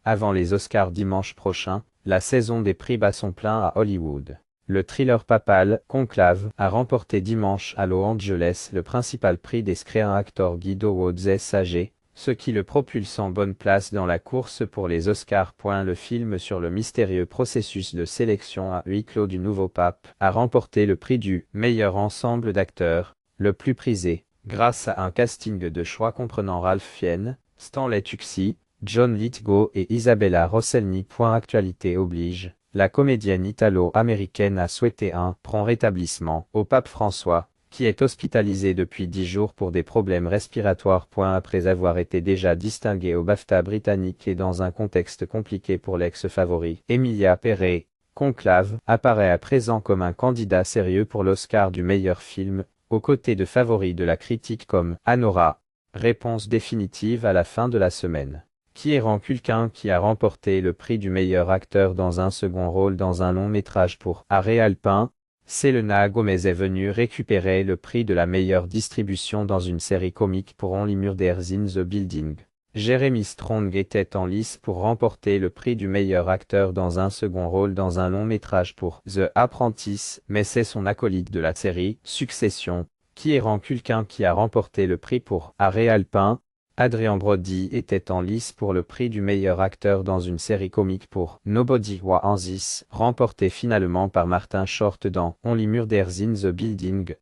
Avant les Oscars dimanche prochain, la saison des prix bat son plein à Hollywood. Le thriller papal, Conclave, a remporté dimanche à Los Angeles le principal prix des Screen Actors Guido Wozzes SAG, ce qui le propulse en bonne place dans la course pour les Oscars. Le film sur le mystérieux processus de sélection à huis clos du nouveau pape a remporté le prix du meilleur ensemble d'acteurs, le plus prisé, grâce à un casting de choix comprenant Ralph Fiennes, Stanley Tucci, John Lithgow et Isabella Rossellini. Actualité oblige, la comédienne italo-américaine a souhaité un prompt rétablissement au pape François, qui est hospitalisé depuis 10 jours pour des problèmes respiratoires. Après avoir été déjà distingué au BAFTA britannique et dans un contexte compliqué pour l'ex-favori Emilia Perret, Conclave apparaît à présent comme un candidat sérieux pour l'Oscar du meilleur film, aux côtés de favoris de la critique comme Anora. Réponse définitive à la fin de la semaine. Kieran Culkin qui a remporté le prix du meilleur acteur dans un second rôle dans un long métrage pour Arrêt Alpin. Selena Gomez est venue récupérer le prix de la meilleure distribution dans une série comique pour Only Murders in the Building. Jeremy Strong était en lice pour remporter le prix du meilleur acteur dans un second rôle dans un long métrage pour The Apprentice, mais c'est son acolyte de la série Succession, Kieran Culkin qui a remporté le prix pour Arrêt Alpin. Adrien Brody était en lice pour le prix du meilleur acteur dans une série comique pour Nobody Was This, remporté finalement par Martin Short dans Only Murders in the Building.